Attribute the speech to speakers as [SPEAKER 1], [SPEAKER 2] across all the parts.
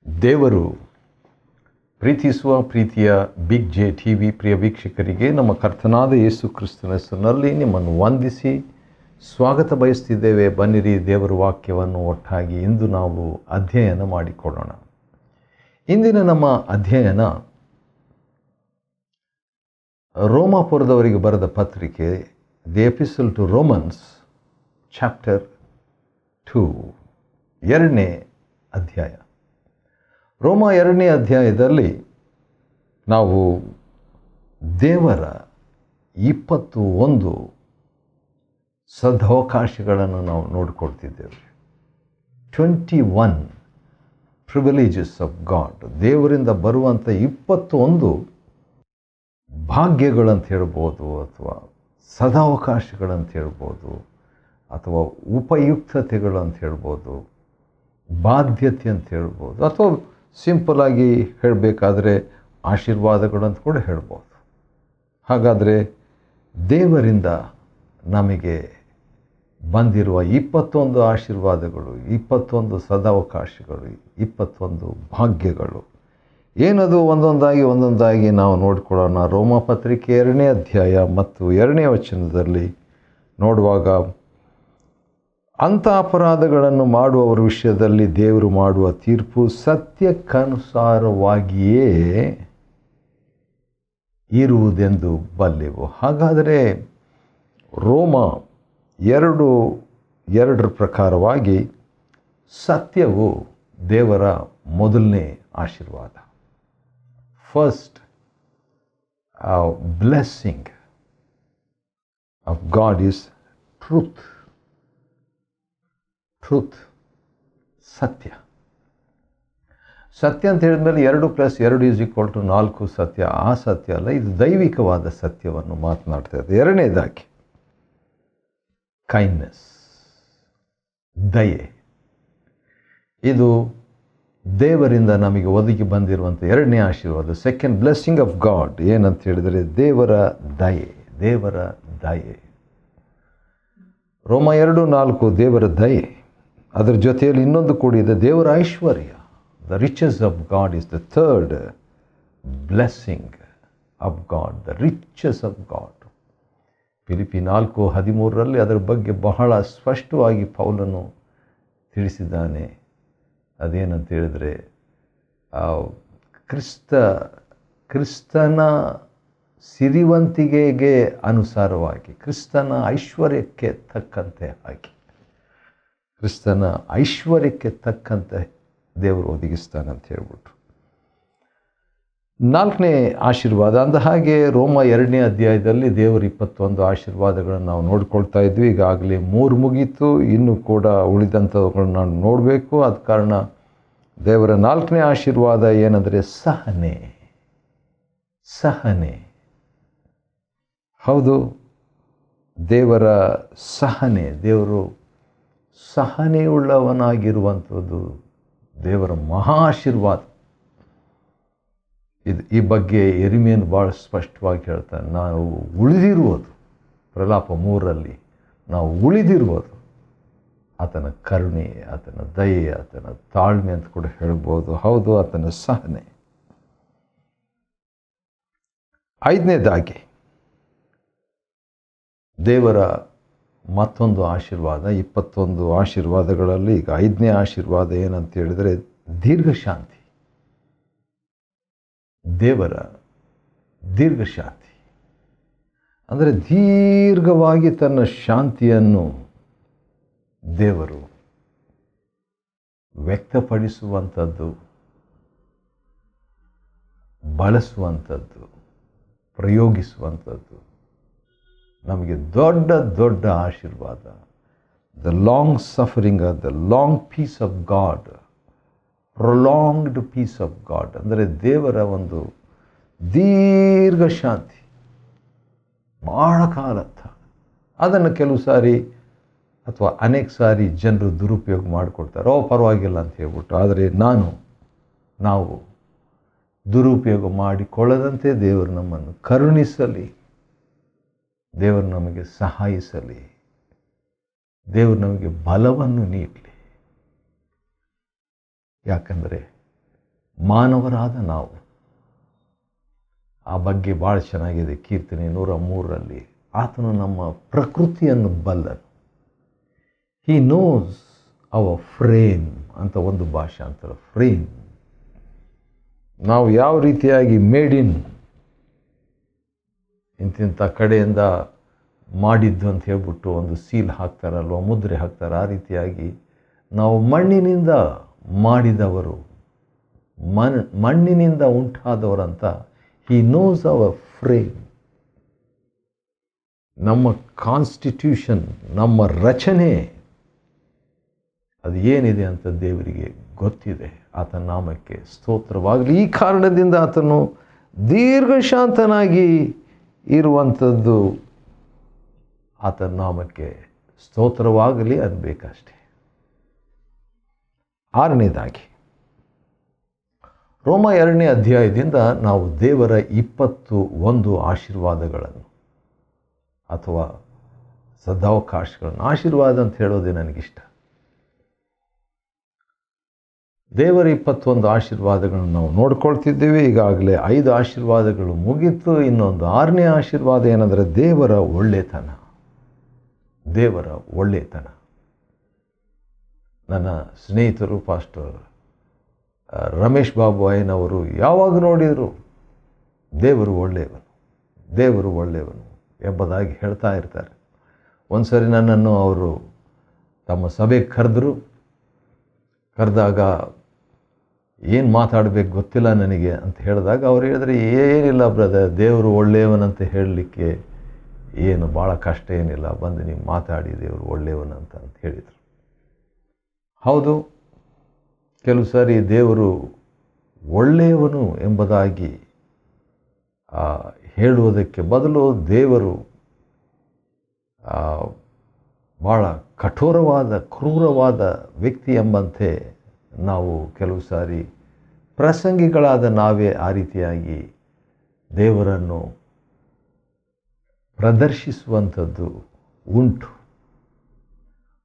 [SPEAKER 1] ದೇವರು ಪ್ರೀತಿಸುವ ಪ್ರೀತಿಯ ಬಿಗ್ ಜೆ ಟಿ ವಿ ಪ್ರಿಯ ವೀಕ್ಷಕರಿಗೆ ನಮ್ಮ ಕರ್ತನಾದ ಯೇಸು ಕ್ರಿಸ್ತನ ಹೆಸರಿನಲ್ಲಿ ನಿಮ್ಮನ್ನು ವಂದಿಸಿ ಸ್ವಾಗತ ಬಯಸ್ತಿದ್ದೇವೆ. ಬನ್ನಿರಿ, ದೇವರ ವಾಕ್ಯವನ್ನು ಒಟ್ಟಾಗಿ ಇಂದು ನಾವು ಅಧ್ಯಯನ ಮಾಡಿಕೊಳ್ಳೋಣ. ಇಂದಿನ ನಮ್ಮ ಅಧ್ಯಯನ ರೋಮಾಪುರದವರಿಗೆ ಬರೆದ ಪತ್ರಿಕೆ, the epistle to Romans chapter 2, 2ನೇ ಅಧ್ಯಾಯ. ರೋಮ 2ನೇ ಅಧ್ಯಾಯದಲ್ಲಿ ನಾವು ದೇವರ 21 ಸದವಕಾಶಗಳನ್ನು ನಾವು ನೋಡಿಕೊಳ್ತಿದ್ದೇವೆ. 21 ಪ್ರಿವಿಲೇಜಸ್ ಆಫ್ ಗಾಡ್. ದೇವರಿಂದ ಬರುವಂಥ 21 ಭಾಗ್ಯಗಳಂತ ಹೇಳ್ಬೋದು, ಅಥವಾ ಸದಾವಕಾಶಗಳಂತ ಹೇಳ್ಬೋದು, ಅಥವಾ ಉಪಯುಕ್ತತೆಗಳಂತ ಹೇಳ್ಬೋದು, ಬಾಧ್ಯತೆ ಅಂತ ಹೇಳ್ಬೋದು, ಅಥವಾ ಸಿಂಪಲಾಗಿ ಹೇಳಬೇಕಾದ್ರೆ ಆಶೀರ್ವಾದಗಳಂತ ಕೂಡ ಹೇಳ್ಬೋದು. ಹಾಗಾದರೆ ದೇವರಿಂದ ನಮಗೆ ಬಂದಿರುವ 21 ಆಶೀರ್ವಾದಗಳು, 21 ಸದಾವಕಾಶಗಳು, 21 ಭಾಗ್ಯಗಳು ಏನದು ಒಂದೊಂದಾಗಿ ನಾವು ನೋಡಿಕೊಳ್ಳೋಣ. ರೋಮ ಪತ್ರಿಕೆ 2ನೇ ಅಧ್ಯಾಯ ಮತ್ತು 2ನೇ ವಚನದಲ್ಲಿ ನೋಡುವಾಗ, ಅಂಥ ಅಪರಾಧಗಳನ್ನು ಮಾಡುವವರ ವಿಷಯದಲ್ಲಿ ದೇವರು ಮಾಡುವ ತೀರ್ಪು ಸತ್ಯಕ್ಕನುಸಾರವಾಗಿಯೇ ಇರುವುದೆಂದು ಬಲ್ಲೆವು. ಹಾಗಾದರೆ ರೋಮ 2:2 ಪ್ರಕಾರವಾಗಿ ಸತ್ಯವು ದೇವರ ಮೊದಲನೇ ಆಶೀರ್ವಾದ. First blessing of God is truth. ಸತ್ಯ ಅಂತ ಹೇಳಿದ್ಮೇಲೆ 2+2 = 4 ಸತ್ಯ. ಆ ಸತ್ಯ ಅಲ್ಲ, ಇದು ದೈವಿಕವಾದ ಸತ್ಯವನ್ನು ಮಾತನಾಡ್ತಾ ಇದೆ. ಎರಡನೇದಾಗಿ ಕೈಂಡ್ನೆಸ್, ದಯೆ. ಇದು ದೇವರಿಂದ ನಮಗೆ ಒದಗಿ ಬಂದಿರುವಂಥ 2ನೇ ಆಶೀರ್ವಾದ. ಸೆಕೆಂಡ್ ಬ್ಲೆಸ್ಸಿಂಗ್ ಆಫ್ ಗಾಡ್ ಏನಂತ ಹೇಳಿದರೆ ದೇವರ ದಯೆ. ರೋಮ 2:4 ದೇವರ ದಯೆ. ಅದರ ಜೊತೆಯಲ್ಲಿ ಇನ್ನೊಂದು ಕೂಡಿದೆ, ದೇವರ ಐಶ್ವರ್ಯ. The riches of God is the third blessing of God, the riches of God. ಫಿಲಿಪಿ 4:13 ಅದರ ಬಗ್ಗೆ ಬಹಳ ಸ್ಪಷ್ಟವಾಗಿ ಪೌಲನು ತಿಳಿಸಿದ್ದಾನೆ. ಅದೇನಂತ ಹೇಳಿದರೆ, ಕ್ರಿಸ್ತನ ಸಿರಿವಂತಿಕೆಗೆ ಅನುಸಾರವಾಗಿ, ಕ್ರಿಸ್ತನ ಐಶ್ವರ್ಯಕ್ಕೆ ತಕ್ಕಂತೆ ಹಾಗೆ, ಕ್ರಿಸ್ತನ ಐಶ್ವರ್ಯಕ್ಕೆ ತಕ್ಕಂತೆ ದೇವರು ಒದಗಿಸ್ತಾನಂತ ಹೇಳ್ಬಿಟ್ರು. 4ನೇ ಆಶೀರ್ವಾದ. ಅಂದ ಹಾಗೆ ರೋಮ 2ನೇ ಅಧ್ಯಾಯದಲ್ಲಿ ದೇವರ 21 ಆಶೀರ್ವಾದಗಳನ್ನು ನಾವು ನೋಡ್ಕೊಳ್ತಾ ಇದ್ವಿ. ಈಗಾಗಲೇ 3 ಮುಗೀತು, ಇನ್ನೂ ಕೂಡ ಉಳಿದಂಥವುಗಳನ್ನ ನಾವು ನೋಡಬೇಕು. ಆದ ಕಾರಣ ದೇವರ 4ನೇ ಆಶೀರ್ವಾದ ಏನಂದರೆ ಸಹನೆ. ಹೌದು, ದೇವರ ಸಹನೆ. ದೇವರು ಸಹನೆಯುಳ್ಳವನಾಗಿರುವಂಥದ್ದು ದೇವರ ಮಹಾ ಆಶೀರ್ವಾದ. ಈ ಬಗ್ಗೆ ಯೆರೆಮೀಯನು ಭಾಳ ಸ್ಪಷ್ಟವಾಗಿ ಹೇಳ್ತಾನೆ. ನಾವು ಉಳಿದಿರುವುದು, ಪ್ರಲಾಪ 3 ನಾವು ಉಳಿದಿರುವುದು ಆತನ ಕರುಣೆ, ಆತನ ದಯೆ, ಆತನ ತಾಳ್ಮೆ ಅಂತ ಕೂಡ ಹೇಳ್ಬೋದು. ಹೌದು, ಆತನ ಸಹನೆ. 5ನೇದಾಗಿ ದೇವರ ಮತ್ತೊಂದು ಆಶೀರ್ವಾದ. 21 ಆಶೀರ್ವಾದಗಳಲ್ಲಿ ಈಗ 5ನೇ ಆಶೀರ್ವಾದ ಏನಂತ ಹೇಳಿದರೆ ದೀರ್ಘಶಾಂತಿ. ದೇವರ ದೀರ್ಘಶಾಂತಿ ಅಂದರೆ ದೀರ್ಘವಾಗಿ ತನ್ನ ಶಾಂತಿಯನ್ನು ದೇವರು ವ್ಯಕ್ತಪಡಿಸುವಂಥದ್ದು, ಬಳಸುವಂಥದ್ದು, ಪ್ರಯೋಗಿಸುವಂಥದ್ದು ನಮಗೆ ದೊಡ್ಡ ಆಶೀರ್ವಾದ. The long suffering, the long peace of God, prolonged peace of God ಅಂದರೆ ದೇವರ ಒಂದು ದೀರ್ಘ ಶಾಂತಿ, ಬಹಳ ಕಾಲ. ಅದನ್ನು ಕೆಲವು ಸಾರಿ ಅಥವಾ ಅನೇಕ ಸಾರಿ ಜನರು ದುರುಪಯೋಗ ಮಾಡಿಕೊಡ್ತಾರೆ. ಪರವಾಗಿಲ್ಲ ಅಂತ ಹೇಳ್ಬಿಟ್ಟು. ಆದರೆ ನಾವು ದುರುಪಯೋಗ ಮಾಡಿಕೊಳ್ಳದಂತೆ ದೇವರು ನಮ್ಮನ್ನು ಕರುಣಿಸಲಿ, ದೇವರು ನಮಗೆ ಸಹಾಯಿಸಲಿ, ದೇವರು ನಮಗೆ ಬಲವನ್ನು ನೀಡಲಿ. ಯಾಕಂದರೆ ಮಾನವರಾದ ನಾವು. ಆ ಬಗ್ಗೆ ಭಾಳ ಚೆನ್ನಾಗಿದೆ. ಕೀರ್ತನೆ 103ರಲ್ಲಿ ಆತನು ನಮ್ಮ ಪ್ರಕೃತಿಯನ್ನು ಬಲ್ಲನು. ಹಿ ನೋಸ್ ಅವರ್ ಫ್ರೇಮ್ ಅಂತ ಒಂದು ಭಾಷಾಂತರ. ಫ್ರೇಮ್, ನಾವು ಯಾವ ರೀತಿಯಾಗಿ ಮೇಡ್ ಇನ್ ಇಂತಿಂಥ ಕಡೆಯಿಂದ ಮಾಡಿದ್ದು ಅಂತ ಹೇಳ್ಬಿಟ್ಟು ಒಂದು ಸೀಲ್ ಹಾಕ್ತಾರಲ್ವ, ಮುದ್ರೆ ಹಾಕ್ತಾರೆ. ಆ ರೀತಿಯಾಗಿ ನಾವು ಮಣ್ಣಿನಿಂದ ಮಾಡಿದವರು, ಮಣ್ಣಿನಿಂದ ಉಂಟಾದವರಂತ. He knows our frame. ನಮ್ಮ ಕಾನ್ಸ್ಟಿಟ್ಯೂಷನ್, ನಮ್ಮ ರಚನೆ ಅದು ಏನಿದೆ ಅಂತ ದೇವರಿಗೆ ಗೊತ್ತಿದೆ. ಆತನ ನಾಮಕ್ಕೆ ಸ್ತೋತ್ರವಾಗಲಿ. ಈ ಕಾರಣದಿಂದ ಆತನು ದೀರ್ಘಶಾಂತನಾಗಿ ಇರುವಂಥದ್ದು ಆತನ ನಾಮಕ್ಕೆ ಸ್ತೋತ್ರವಾಗಲಿ ಅನ್ನಬೇಕಷ್ಟೆ. 6ನೇದಾಗಿ ರೋಮ 2ನೇ ಅಧ್ಯಾಯದಿಂದ ನಾವು ದೇವರ 21 ಆಶೀರ್ವಾದಗಳನ್ನು ಅಥವಾ ಸದಾವಕಾಶಗಳನ್ನು, ಆಶೀರ್ವಾದ ಅಂತ ಹೇಳೋದೇ ನನಗಿಷ್ಟ. ದೇವರ 21 ಆಶೀರ್ವಾದಗಳನ್ನು ನಾವು ನೋಡ್ಕೊಳ್ತಿದ್ದೇವೆ. ಈಗಾಗಲೇ 5 ಆಶೀರ್ವಾದಗಳು ಮುಗಿತು. ಇನ್ನೊಂದು 6ನೇ ಆಶೀರ್ವಾದ ಏನಂದರೆ ದೇವರ ಒಳ್ಳೆತನ. ದೇವರ ಒಳ್ಳೆತನ. ನನ್ನ ಸ್ನೇಹಿತರು ಪಾಸ್ಟರ್ ರಮೇಶ್ ಬಾಬು ಅಯ್ಯನವರು ಯಾವಾಗ ನೋಡಿದರು ದೇವರು ಒಳ್ಳೆಯವನು, ದೇವರು ಒಳ್ಳೆಯವನು ಎಂಬುದಾಗಿ ಹೇಳ್ತಾ ಇರ್ತಾರೆ. ಒಂದು ಸರಿ ನನ್ನನ್ನು ಅವರು ತಮ್ಮ ಸಭೆಗೆ ಕರೆದಾಗ ಏನು ಮಾತಾಡಬೇಕು ಗೊತ್ತಿಲ್ಲ ನನಗೆ ಅಂತ ಹೇಳಿದಾಗ ಅವ್ರು ಹೇಳಿದ್ರೆ, ಏನಿಲ್ಲ ಬ್ರದರ್, ದೇವರು ಒಳ್ಳೆಯವನಂತ ಹೇಳಲಿಕ್ಕೆ ಏನು ಭಾಳ ಕಷ್ಟ ಏನಿಲ್ಲ, ಬಂದು ನೀವು ಮಾತಾಡಿ ದೇವರು ಒಳ್ಳೆಯವನಂತ ಹೇಳಿದರು. ಹೌದು, ಕೆಲವು ಸಾರಿ ದೇವರು ಒಳ್ಳೆಯವನು ಎಂಬುದಾಗಿ ಹೇಳುವುದಕ್ಕೆ ಬದಲು ದೇವರು ಭಾಳ ಕಠೋರವಾದ, ಕ್ರೂರವಾದ ವ್ಯಕ್ತಿ ಎಂಬಂತೆ ನಾವು ಕೆಲವು ಸಾರಿ ಪ್ರಸಂಗಿಗಳಾದ ನಾವೇ ಆ ರೀತಿಯಾಗಿ ದೇವರನ್ನು ಪ್ರದರ್ಶಿಸುವಂಥದ್ದು ಉಂಟು.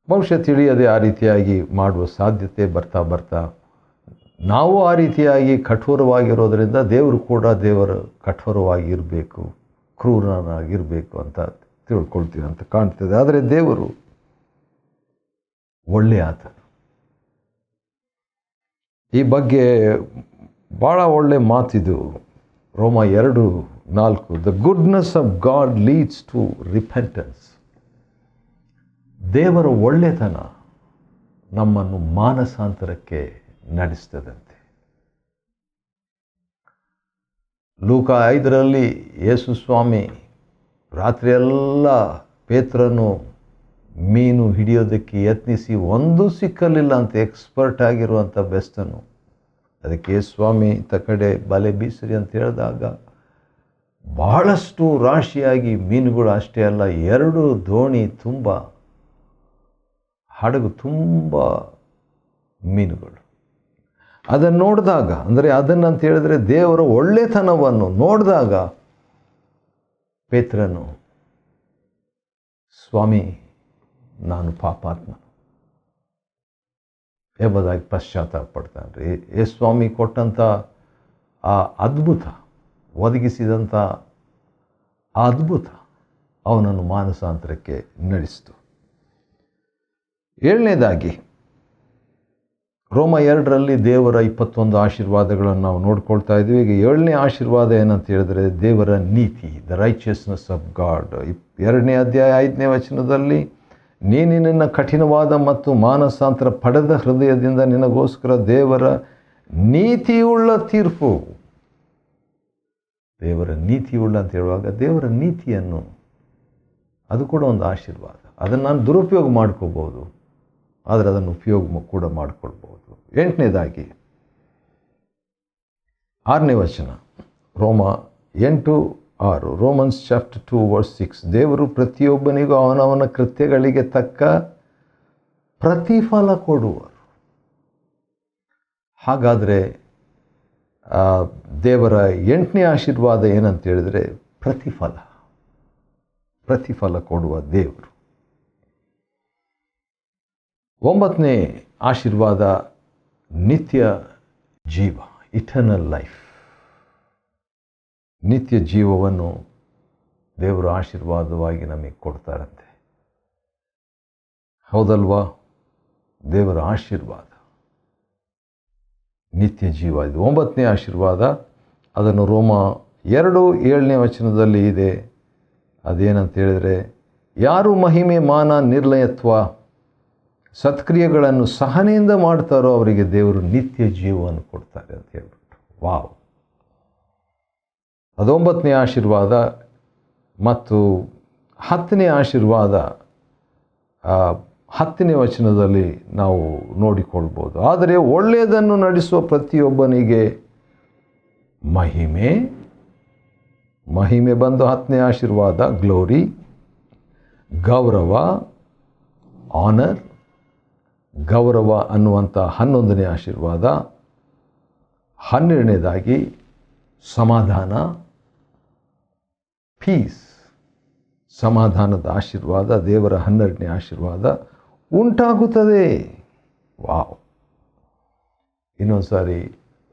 [SPEAKER 1] ಬಹುಶಃ ತಿಳಿಯದೆ ಆ ರೀತಿಯಾಗಿ ಮಾಡುವ ಸಾಧ್ಯತೆ ಬರ್ತಾ ನಾವು ಆ ರೀತಿಯಾಗಿ ಕಠೋರವಾಗಿರೋದರಿಂದ ದೇವರು ಕೂಡ ದೇವರು ಕಠೋರವಾಗಿರಬೇಕು, ಕ್ರೂರನಾಗಿರಬೇಕು ಅಂತ ತಿಳ್ಕೊಳ್ತೀವಿ ಅಂತ ಕಾಣ್ತದೆ. ಆದರೆ ದೇವರು ಒಳ್ಳೆಯ ಆತ. ಈ ಬಗ್ಗೆ ಭಾಳ ಒಳ್ಳೆ ಮಾತಿದು. ರೋಮ 2:4, the goodness of God leads to repentance. ದೇವರ ಒಳ್ಳೆತನ ನಮ್ಮನ್ನು ಮಾನಸಾಂತರಕ್ಕೆ ನಡೆಸ್ತದಂತೆ. ಲೂಕ 5ರಲ್ಲಿ ಯೇಸು ಸ್ವಾಮಿ ರಾತ್ರಿಯೆಲ್ಲ ಪೇತ್ರನು ಮೀನು ಹಿಡಿಯೋದಕ್ಕೆ ಯತ್ನಿಸಿ ಒಂದೂ ಸಿಕ್ಕಲಿಲ್ಲ ಅಂತ ಎಕ್ಸ್ಪರ್ಟ್ ಆಗಿರುವಂಥ ಬೆಸ್ತನು. ಅದಕ್ಕೆ ಸ್ವಾಮಿ ಕಡೆ ಬಲೆ ಬೀಸ್ರಿ ಅಂತ ಹೇಳಿದಾಗ ಬಹಳಷ್ಟು ರಾಶಿಯಾಗಿ ಮೀನುಗಳು, ಅಷ್ಟೇ ಅಲ್ಲ 2 ದೋಣಿ ತುಂಬ, ಹಡಗು ತುಂಬ ಮೀನುಗಳು. ಅದನ್ನು ನೋಡಿದಾಗ, ಅಂದರೆ ಅದನ್ನಂತ ಹೇಳಿದ್ರೆ ದೇವರ ಒಳ್ಳೆತನವನ್ನು ನೋಡಿದಾಗ ಪೇತ್ರನು, ಸ್ವಾಮಿ ನಾನು ಪಾಪಾತ್ಮನು ಎಂಬುದಾಗಿ ಪಶ್ಚಾತ್ತಾಪ ಪಡ್ತಾನೆ. ಸ್ವಾಮಿ ಕೊಟ್ಟಂಥ ಆ ಅದ್ಭುತ, ಒದಗಿಸಿದಂಥ ಆ ಅದ್ಭುತ ಅವನನ್ನು ಮಾನಸಾಂತರಕ್ಕೆ ನಡೆಸಿತು. 7ನೇದಾಗಿ ರೋಮ 2ರಲ್ಲಿ ದೇವರ 21 ಆಶೀರ್ವಾದಗಳನ್ನು ನಾವು ನೋಡ್ಕೊಳ್ತಾ ಇದ್ದೀವಿ. ಈಗ 7ನೇ ಆಶೀರ್ವಾದ ಏನಂತ ಹೇಳಿದ್ರೆ ದೇವರ ನೀತಿ, ದ ರೈಚಿಯಸ್ನೆಸ್ ಆಫ್ ಗಾಡ್. 2ನೇ ಅಧ್ಯಾಯ 5ನೇ ವಚನದಲ್ಲಿ, ನೀನು ನಿನ್ನ ಕಠಿಣವಾದ ಮತ್ತು ಮಾನಸಾಂತರ ಪಡೆದ ಹೃದಯದಿಂದ ನಿನಗೋಸ್ಕರ ದೇವರ ನೀತಿಯುಳ್ಳ ತೀರ್ಪು. ದೇವರ ನೀತಿಯುಳ್ಳ ಅಂತ ಹೇಳುವಾಗ ದೇವರ ನೀತಿಯನ್ನು, ಅದು ಕೂಡ ಒಂದು ಆಶೀರ್ವಾದ. ಅದನ್ನು ನಾನು ದುರುಪಯೋಗ ಮಾಡ್ಕೋಬೋದು, ಆದರೆ ಅದನ್ನು ಉಪಯೋಗ ಕೂಡ ಮಾಡಿಕೊಳ್ಬೋದು. 8ನೇದಾಗಿ 6ನೇ ವಚನ, ರೋಮ 8:6, ರೋಮನ್ಸ್ ಚಾಪ್ಟರ್ 2:6, ದೇವರು ಪ್ರತಿಯೊಬ್ಬನಿಗೂ ಅವನವನ ಕೃತ್ಯಗಳಿಗೆ ತಕ್ಕ ಪ್ರತಿಫಲ ಕೊಡುವರು. ಹಾಗಾದರೆ ದೇವರ 8ನೇ ಆಶೀರ್ವಾದ ಏನಂತ ಹೇಳಿದರೆ ಪ್ರತಿಫಲ ಕೊಡುವ ದೇವರು. 9ನೇ ಆಶೀರ್ವಾದ ನಿತ್ಯ ಜೀವ. ಇಟರ್ನಲ್ ಲೈಫ್, ನಿತ್ಯ ಜೀವವನ್ನು ದೇವರು ಆಶೀರ್ವಾದವಾಗಿ ನಮಗೆ ಕೊಡ್ತಾರಂತೆ. ಹೌದಲ್ವಾ? ದೇವರ ಆಶೀರ್ವಾದ ನಿತ್ಯ ಜೀವ. ಇದು 9ನೇ ಆಶೀರ್ವಾದ. ಅದನ್ನು ರೋಮ 2:7 ಇದೆ. ಅದೇನಂತ ಹೇಳಿದರೆ, ಯಾರು ಮಹಿಮೆ, ಮಾನ, ನಿರ್ಲಯತ್ವ, ಸತ್ಕ್ರಿಯೆಗಳನ್ನು ಸಹನೆಯಿಂದ ಮಾಡ್ತಾರೋ ಅವರಿಗೆ ದೇವರು ನಿತ್ಯ ಜೀವವನ್ನು ಕೊಡ್ತಾರೆ ಅಂತ ಹೇಳ್ಬಿಟ್ಟು. ವಾವ್! ಅದು 9ನೇ ಆಶೀರ್ವಾದ. ಮತ್ತು 10ನೇ ಆಶೀರ್ವಾದ 10ನೇ ವಚನದಲ್ಲಿ ನಾವು ನೋಡಿಕೊಳ್ಬೋದು. ಆದರೆ ಒಳ್ಳೆಯದನ್ನು ನಡೆಸುವ ಪ್ರತಿಯೊಬ್ಬನಿಗೆ ಮಹಿಮೆ ಬಂದು 10ನೇ ಆಶೀರ್ವಾದ ಗ್ಲೋರಿ, ಗೌರವ, ಆನರ್, ಗೌರವ ಅನ್ನುವಂಥ 11ನೇ ಆಶೀರ್ವಾದ. 12ನೇದಾಗಿ ಸಮಾಧಾನ, ಪೀಸ್, ಸಮಾಧಾನದ ಆಶೀರ್ವಾದ, ದೇವರ 12ನೇ ಆಶೀರ್ವಾದ ಉಂಟಾಗುತ್ತದೆ. ವಾವ್! ಇನ್ನೊಂದು ಸಾರಿ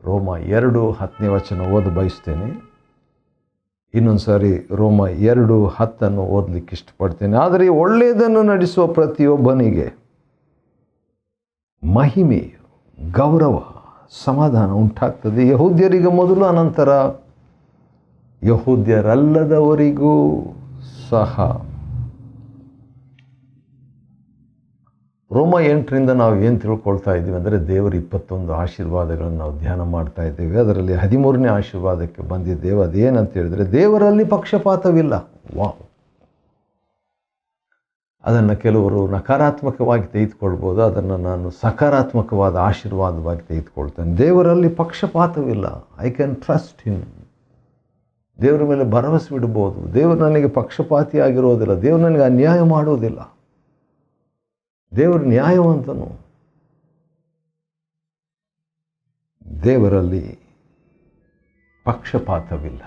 [SPEAKER 1] ರೋಮ 2:10 ಓದ ಬಯಸ್ತೇನೆ. ಇನ್ನೊಂದು ಸಾರಿ ರೋಮ 2:10 ಓದಲಿಕ್ಕೆ ಇಷ್ಟಪಡ್ತೇನೆ. ಆದರೆ ಒಳ್ಳೆಯದನ್ನು ನಡೆಸುವ ಪ್ರತಿಯೊಬ್ಬನಿಗೆ ಮಹಿಮೆ, ಗೌರವ, ಸಮಾಧಾನ ಉಂಟಾಗ್ತದೆ. ಯಹೂದ್ಯರಿಗೆ ಮೊದಲು, ಅನಂತರ ಯಹೂದ್ಯರಲ್ಲದವರಿಗೂ ಸಹ. ರೋಮ 8ರಿಂದ ನಾವು ಏನು ತಿಳ್ಕೊಳ್ತಾ ಇದ್ದೀವಿ ಅಂದರೆ, ದೇವರ 21 ಆಶೀರ್ವಾದಗಳನ್ನು ನಾವು ಧ್ಯಾನ ಮಾಡ್ತಾ ಇದ್ದೇವೆ. ಅದರಲ್ಲಿ 13ನೇ ಆಶೀರ್ವಾದಕ್ಕೆ ಬಂದಿದ್ದೇವೆ. ಅದೇನಂತ ಹೇಳಿದರೆ, ದೇವರಲ್ಲಿ ಪಕ್ಷಪಾತವಿಲ್ಲ. ವಾವ್! ಅದನ್ನು ಕೆಲವರು ನಕಾರಾತ್ಮಕವಾಗಿ ತೆಗೆದುಕೊಳ್ಬೋದು. ಅದನ್ನು ನಾನು ಸಕಾರಾತ್ಮಕವಾದ ಆಶೀರ್ವಾದವಾಗಿ ತೆಗೆದುಕೊಳ್ತೇನೆ. ದೇವರಲ್ಲಿ ಪಕ್ಷಪಾತವಿಲ್ಲ. I can trust him. ದೇವರ ಮೇಲೆ ಭರವಸೆ ಬಿಡ್ಬೋದು. ದೇವರು ನನಗೆ ಪಕ್ಷಪಾತಿಯಾಗಿರೋದಿಲ್ಲ. ದೇವರು ನನಗೆ ಅನ್ಯಾಯ ಮಾಡೋದಿಲ್ಲ. ದೇವರು ನ್ಯಾಯವಂತನು. ದೇವರಲ್ಲಿ ಪಕ್ಷಪಾತವಿಲ್ಲ.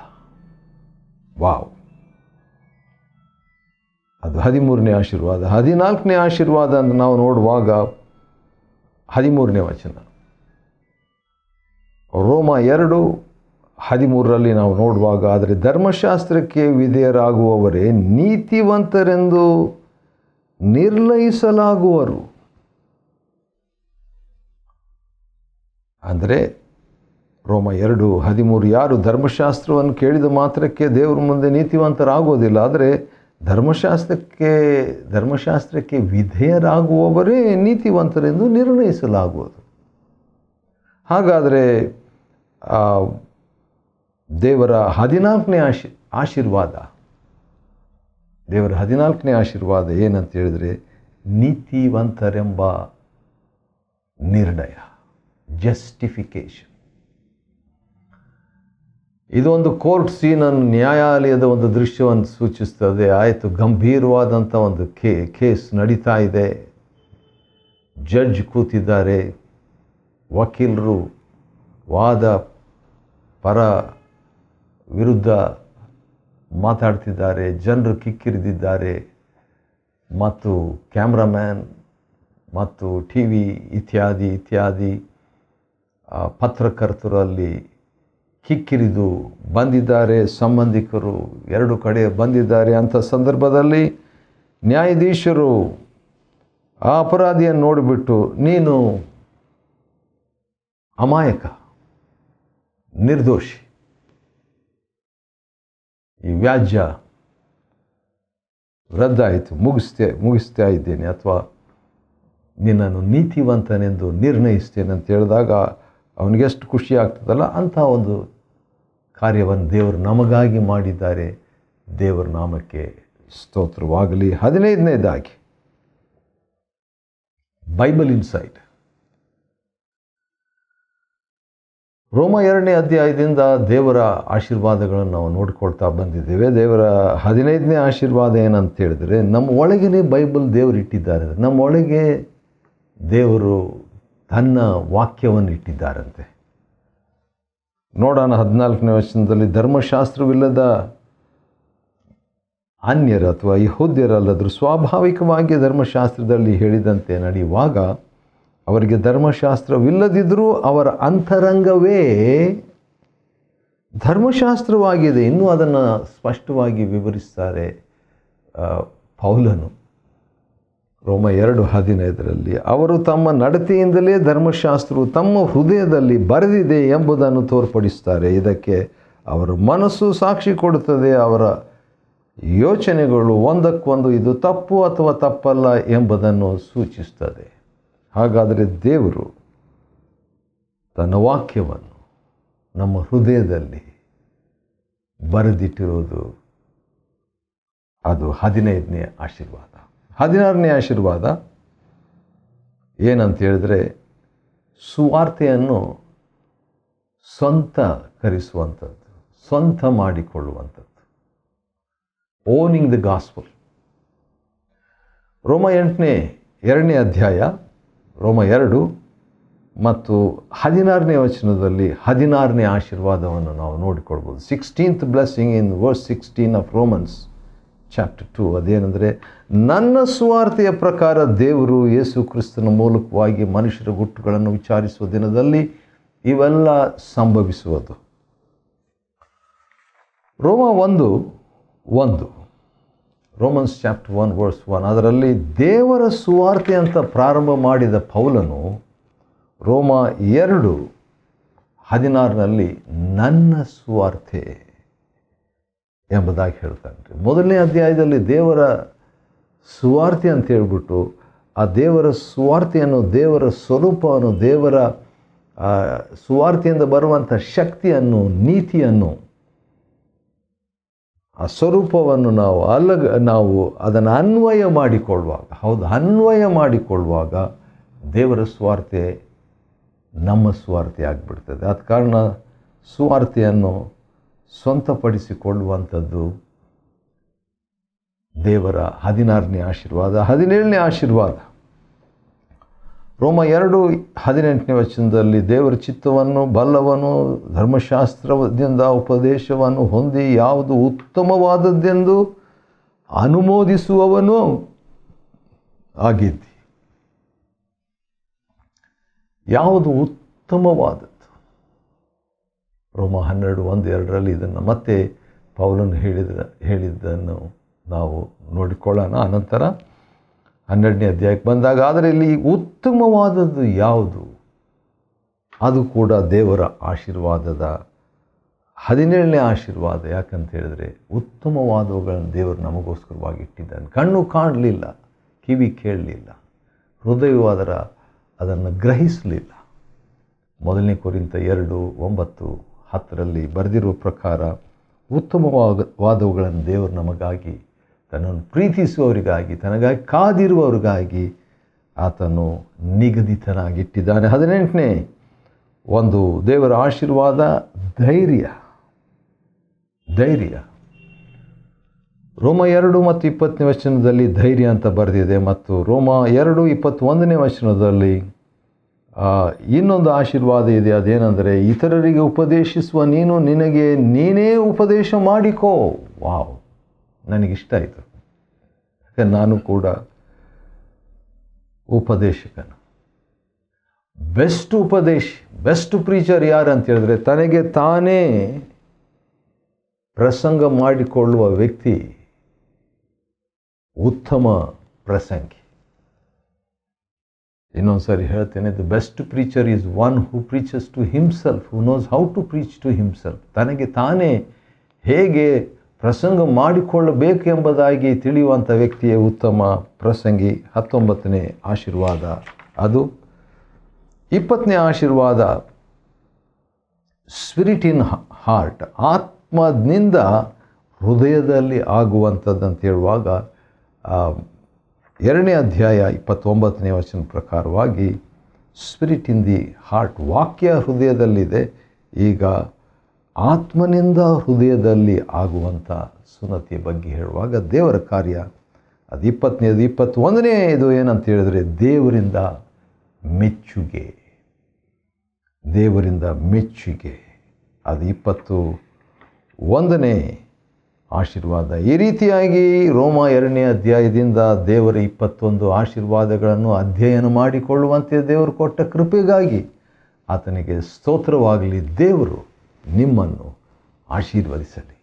[SPEAKER 1] ವಾವ್! ಅದು 13ನೇ ಆಶೀರ್ವಾದ. 14ನೇ ಆಶೀರ್ವಾದ ಅಂತ ನಾವು ನೋಡುವಾಗ 13ನೇ ವಚನ, ರೋಮ 2:13 ನಾವು ನೋಡುವಾಗ, ಆದರೆ ಧರ್ಮಶಾಸ್ತ್ರಕ್ಕೆ ವಿಧೇಯರಾಗುವವರೇ ನೀತಿವಂತರೆಂದು ನಿರ್ಣಯಿಸಲಾಗುವರು. ಅಂದರೆ ರೋಮ 2:13, ಯಾರು ಧರ್ಮಶಾಸ್ತ್ರವನ್ನು ಕೇಳಿದ ಮಾತ್ರಕ್ಕೆ ದೇವರ ಮುಂದೆ ನೀತಿವಂತರಾಗೋದಿಲ್ಲ. ಆದರೆ ಧರ್ಮಶಾಸ್ತ್ರಕ್ಕೆ ವಿಧೇಯರಾಗುವವರೇ ನೀತಿವಂತರೆಂದು ನಿರ್ಣಯಿಸಲಾಗುವುದು. ಹಾಗಾದರೆ ದೇವರ 14ನೇ ಆಶೀರ್ವಾದ, ದೇವರ 14ನೇ ಆಶೀರ್ವಾದ ಏನಂತ ಹೇಳಿದರೆ, ನೀತಿವಂತರೆಂಬ ನಿರ್ಣಯ, ಜಸ್ಟಿಫಿಕೇಶನ್. ಇದೊಂದು ಕೋರ್ಟ್ ಸೀನನ್ನು, ನ್ಯಾಯಾಲಯದ ಒಂದು ದೃಶ್ಯವನ್ನು ಸೂಚಿಸ್ತದೆ. ಆಯಿತು, ಗಂಭೀರವಾದಂಥ ಒಂದು ಕೇಸ್ ನಡೀತಾ ಇದೆ. ಜಡ್ಜ್ ಕೂತಿದ್ದಾರೆ, ವಕೀಲರು ವಾದ ಪರ ವಿರುದ್ಧ ಮಾತಾಡ್ತಿದ್ದಾರೆ, ಜನರು ಕಿಕ್ಕಿರಿದಿದ್ದಾರೆ, ಮತ್ತು ಕ್ಯಾಮ್ರಾಮ್ಯಾನ್ ಮತ್ತು ಟಿ ವಿ ಇತ್ಯಾದಿ ಪತ್ರಕರ್ತರು ಅಲ್ಲಿ ಕಿಕ್ಕಿರಿದು ಬಂದಿದ್ದಾರೆ. ಸಂಬಂಧಿಕರು ಎರಡು ಕಡೆ ಬಂದಿದ್ದಾರೆ. ಅಂಥ ಸಂದರ್ಭದಲ್ಲಿ ನ್ಯಾಯಾಧೀಶರು ಆ ಅಪರಾಧಿಯನ್ನು ನೋಡಿಬಿಟ್ಟು, ನೀನು ಅಮಾಯಕ, ನಿರ್ದೋಷಿ, ಈ ವ್ಯಾಜ್ಯ ರದ್ದಾಯಿತು, ಮುಗಿಸ್ತಾ ಇದ್ದೇನೆ, ಅಥವಾ ನಿನ್ನನ್ನು ನೀತಿವಂತನೆಂದು ನಿರ್ಣಯಿಸ್ತೇನೆ ಅಂತ ಹೇಳಿದಾಗ ಅವನಿಗೆಷ್ಟು ಖುಷಿ ಆಗ್ತದಲ್ಲ. ಅಂಥ ಒಂದು ಕಾರ್ಯವನ್ನು ದೇವರು ನಮಗಾಗಿ ಮಾಡಿದ್ದಾರೆ. ದೇವರ ನಾಮಕ್ಕೆ ಸ್ತೋತ್ರವಾಗಲಿ. 15ನೇದಾಗಿ ಬೈಬಲ್ ಇನ್ಸೈಟ್. ರೋಮ 2ನೇ ಅಧ್ಯಾಯದಿಂದ ದೇವರ ಆಶೀರ್ವಾದಗಳನ್ನು ನಾವು ನೋಡಿಕೊಳ್ತಾ ಬಂದಿದ್ದೇವೆ. ದೇವರ 15ನೇ ಆಶೀರ್ವಾದ ಏನಂತ ಹೇಳಿದರೆ, ನಮ್ಮ ಒಳಗೇ ಬೈಬಲ್ ದೇವರು ಇಟ್ಟಿದ್ದಾರೆ. ನಮ್ಮ ಒಳಗೆ ದೇವರು ತನ್ನ ವಾಕ್ಯವನ್ನು ಇಟ್ಟಿದ್ದಾರಂತೆ. ನೋಡೋಣ 14ನೇ ವಚನದಲ್ಲಿ, ಧರ್ಮಶಾಸ್ತ್ರವಿಲ್ಲದ ಅನ್ಯರು ಅಥವಾ ಯಹೂದ್ಯರಲ್ಲದ್ರು ಸ್ವಾಭಾವಿಕವಾಗಿ ಧರ್ಮಶಾಸ್ತ್ರದಲ್ಲಿ ಹೇಳಿದಂತೆ ನಡೆಯುವಾಗ ಅವರಿಗೆ ಧರ್ಮಶಾಸ್ತ್ರವಿಲ್ಲದಿದ್ದರೂ ಅವರ ಅಂತರಂಗವೇ ಧರ್ಮಶಾಸ್ತ್ರವಾಗಿದೆ. ಇನ್ನೂ ಅದನ್ನು ಸ್ಪಷ್ಟವಾಗಿ ವಿವರಿಸ್ತಾರೆ ಪೌಲನು ರೋಮ 2:15 ಅವರು ತಮ್ಮ ನಡತೆಯಿಂದಲೇ ಧರ್ಮಶಾಸ್ತ್ರವು ತಮ್ಮ ಹೃದಯದಲ್ಲಿ ಬರೆದಿದೆ ಎಂಬುದನ್ನು ತೋರ್ಪಡಿಸ್ತಾರೆ. ಇದಕ್ಕೆ ಅವರ ಮನಸ್ಸು ಸಾಕ್ಷಿ ಕೊಡುತ್ತದೆ. ಅವರ ಯೋಚನೆಗಳು ಒಂದಕ್ಕೊಂದು ಇದು ತಪ್ಪು ಅಥವಾ ತಪ್ಪಲ್ಲ ಎಂಬುದನ್ನು ಸೂಚಿಸುತ್ತದೆ. ಹಾಗಾದರೆ ದೇವರು ತನ್ನ ವಾಕ್ಯವನ್ನು ನಮ್ಮ ಹೃದಯದಲ್ಲಿ ಬರೆದಿಟ್ಟಿರುವುದು ಅದು 15ನೇ ಆಶೀರ್ವಾದ. 16ನೇ ಆಶೀರ್ವಾದ ಏನಂತ ಹೇಳಿದ್ರೆ, ಸುವಾರ್ತೆಯನ್ನು ಸ್ವಂತಕರಿಸುವಂಥದ್ದು, ಸ್ವಂತ ಮಾಡಿಕೊಳ್ಳುವಂಥದ್ದು. Owning the gospel. ರೋಮ 2ನೇ ಅಧ್ಯಾಯ ರೋಮ 2 ಮತ್ತು 16ನೇ ವಚನದಲ್ಲಿ 16ನೇ ಆಶೀರ್ವಾದವನ್ನು ನಾವು ನೋಡಿಕೊಳ್ಬೋದು. 16th blessing in verse 16 of Romans chapter 2. ಅದೇನೆಂದರೆ, ನನ್ನ ಸುವಾರ್ತೆಯ ಪ್ರಕಾರ ದೇವರು ಯೇಸು ಕ್ರಿಸ್ತನ ಮೂಲಕವಾಗಿ ಮನುಷ್ಯರ ಗುಟ್ಟುಗಳನ್ನು ವಿಚಾರಿಸುವ ದಿನದಲ್ಲಿ ಇವೆಲ್ಲ ಸಂಭವಿಸುವುದು. ರೋಮ 1:1 ರೋಮನ್ಸ್ ಚಾಪ್ಟರ್ 1 verse 1 ಅದರಲ್ಲಿ ದೇವರ ಸುವಾರ್ತೆ ಅಂತ ಪ್ರಾರಂಭ ಮಾಡಿದ ಪೌಲನು ರೋಮ 2:16 ನನ್ನ ಸುವಾರ್ತೆ ಎಂಬುದಾಗಿ ಹೇಳ್ತಾನೆ. ಮೊದಲನೇ ಅಧ್ಯಾಯದಲ್ಲಿ ದೇವರ ಸುವಾರ್ತೆ ಅಂತ ಹೇಳ್ಬಿಟ್ಟು ಆ ದೇವರ ಸುವಾರ್ತೆಯನ್ನು, ದೇವರ ಸ್ವರೂಪವನ್ನು, ದೇವರ ಸುವಾರ್ತೆಯಿಂದ ಬರುವಂಥ ಶಕ್ತಿಯನ್ನು, ನೀತಿಯನ್ನು, ಆ ಸ್ವರೂಪವನ್ನು ನಾವು ಅದನ್ನು ಅನ್ವಯ ಮಾಡಿಕೊಳ್ಳುವಾಗ ದೇವರ ಸುವಾರ್ತೆ ನಮ್ಮ ಸುವಾರ್ತೆ ಆಗಿಬಿಡ್ತದೆ. ಆದ ಕಾರಣ ಸುವಾರ್ತೆಯನ್ನು ಸ್ವಂತಪಡಿಸಿಕೊಳ್ಳುವಂಥದ್ದು ದೇವರ 16ನೇ ಆಶೀರ್ವಾದ. 17ನೇ ಆಶೀರ್ವಾದ ರೋಮ 2:18 ವಚನದಲ್ಲಿ, ದೇವರ ಚಿತ್ತವನ್ನು ಬಲ್ಲವನು, ಧರ್ಮಶಾಸ್ತ್ರದಿಂದ ಉಪದೇಶವನ್ನು ಹೊಂದಿ ಯಾವುದು ಉತ್ತಮವಾದದ್ದೆಂದು ಅನುಮೋದಿಸುವವನು ಆಗಿದ್ದಿ. ಯಾವುದು ಉತ್ತಮವಾದದ್ದು? ರೋಮ 12:1-2 ಇದನ್ನು ಮತ್ತೆ ಪೌಲನು ಹೇಳಿದ್ದನ್ನು ನಾವು ನೋಡಿಕೊಳ್ಳೋಣ ಅನಂತರ 12ನೇ ಅಧ್ಯಾಯಕ್ಕೆ ಬಂದಾಗ. ಆದರೆ ಇಲ್ಲಿ ಉತ್ತಮವಾದದ್ದು ಯಾವುದು? ಅದು ಕೂಡ ದೇವರ ಆಶೀರ್ವಾದದ 17ನೇ ಆಶೀರ್ವಾದ. ಯಾಕಂತ ಹೇಳಿದ್ರೆ, ಉತ್ತಮವಾದವುಗಳನ್ನು ದೇವರು ನಮಗೋಸ್ಕರವಾಗಿ ಇಟ್ಟಿದ್ದಾನೆ. ಕಣ್ಣು ಕಾಣಲಿಲ್ಲ, ಕಿವಿ ಕೇಳಲಿಲ್ಲ, ಹೃದಯವು ಅದನ್ನು ಗ್ರಹಿಸಲಿಲ್ಲ. 1 ಕೊರಿಂಥ 2:9-10 ಬರೆದಿರುವ ಪ್ರಕಾರ ಉತ್ತಮವಾದವುಗಳನ್ನು ದೇವರು ನಮಗಾಗಿ, ತನ್ನನ್ನು ಪ್ರೀತಿಸುವವರಿಗಾಗಿ, ತನಗಾಗಿ ಕಾದಿರುವವರಿಗಾಗಿ ಆತನು ನಿಗದಿತನಾಗಿಟ್ಟಿದ್ದಾನೆ. 18ನೇ ಒಂದು ದೇವರ ಆಶೀರ್ವಾದ ಧೈರ್ಯ. ರೋಮ 2:20 ವಚನದಲ್ಲಿ ಧೈರ್ಯ ಅಂತ ಬರೆದಿದೆ. ಮತ್ತು ರೋಮ 2:21 ವಚನದಲ್ಲಿ ಇನ್ನೊಂದು ಆಶೀರ್ವಾದ ಇದೆ. ಅದೇನೆಂದರೆ, ಇತರರಿಗೆ ಉಪದೇಶಿಸುವ ನೀನು ನಿನಗೆ ನೀನೇ ಉಪದೇಶ ಮಾಡಿಕೋ. ವಾವ್, ನನಗಿಷ್ಟ ಆಯಿತು. ಯಾಕಂದ್ರೆ ನಾನು ಕೂಡ ಉಪದೇಶಕನು. ಬೆಸ್ಟ್ ಪ್ರೀಚರ್ ಯಾರು ಅಂತ ಹೇಳಿದ್ರೆ, ತನಗೆ ತಾನೇ ಪ್ರಸಂಗ ಮಾಡಿಕೊಳ್ಳುವ ವ್ಯಕ್ತಿ ಉತ್ತಮ ಪ್ರಸಂಗಿ. ಇನ್ನೊಂದು ಸಾರಿ ಹೇಳ್ತೇನೆ, the best preacher is one who preaches to himself, who knows how to preach to himself. ತನಗೆ ತಾನೇ ಹೇಗೆ ಪ್ರಸಂಗ ಮಾಡಿಕೊಳ್ಳಬೇಕು ಎಂಬುದಾಗಿ ತಿಳಿಯುವಂಥ ವ್ಯಕ್ತಿಯೇ ಉತ್ತಮ ಪ್ರಸಂಗಿ. 19ನೇ ಆಶೀರ್ವಾದ ಅದು. 20ನೇ ಆಶೀರ್ವಾದ ಸ್ಪಿರಿಟ್ ಇನ್ ಹಾರ್ಟ್, ಆತ್ಮದಿಂದ ಹೃದಯದಲ್ಲಿ ಆಗುವಂಥದ್ದಂತ ಹೇಳುವಾಗ 2ನೇ ಅಧ್ಯಾಯ 29ನೇ ವಚನ ಪ್ರಕಾರವಾಗಿ ಸ್ಪಿರಿಟ್ ಇನ್ ದಿ ಹಾರ್ಟ್, ವಾಕ್ಯ ಹೃದಯದಲ್ಲಿದೆ. ಈಗ ಆತ್ಮನಿಂದ ಹೃದಯದಲ್ಲಿ ಆಗುವಂಥ ಸುನ್ನತಿಯ ಬಗ್ಗೆ ಹೇಳುವಾಗ ದೇವರ ಕಾರ್ಯ ಅದು 20ನೇದು. 21ನೇದು ಏನಂತ ಹೇಳಿದ್ರೆ, ದೇವರಿಂದ ಮೆಚ್ಚುಗೆ. ಅದು 21ನೇ ಆಶೀರ್ವಾದ. ಈ ರೀತಿಯಾಗಿ ರೋಮ 2ನೇ ಅಧ್ಯಾಯದಿಂದ ದೇವರ 21 ಆಶೀರ್ವಾದಗಳನ್ನು ಅಧ್ಯಯನ ಮಾಡಿಕೊಳ್ಳುವಂತೆ ದೇವರು ಕೊಟ್ಟ ಕೃಪೆಗಾಗಿ ಆತನಿಗೆ ಸ್ತೋತ್ರವಾಗಲಿ. ದೇವರು ನಿಮ್ಮನ್ನು ಆಶೀರ್ವದಿಸಲಿ.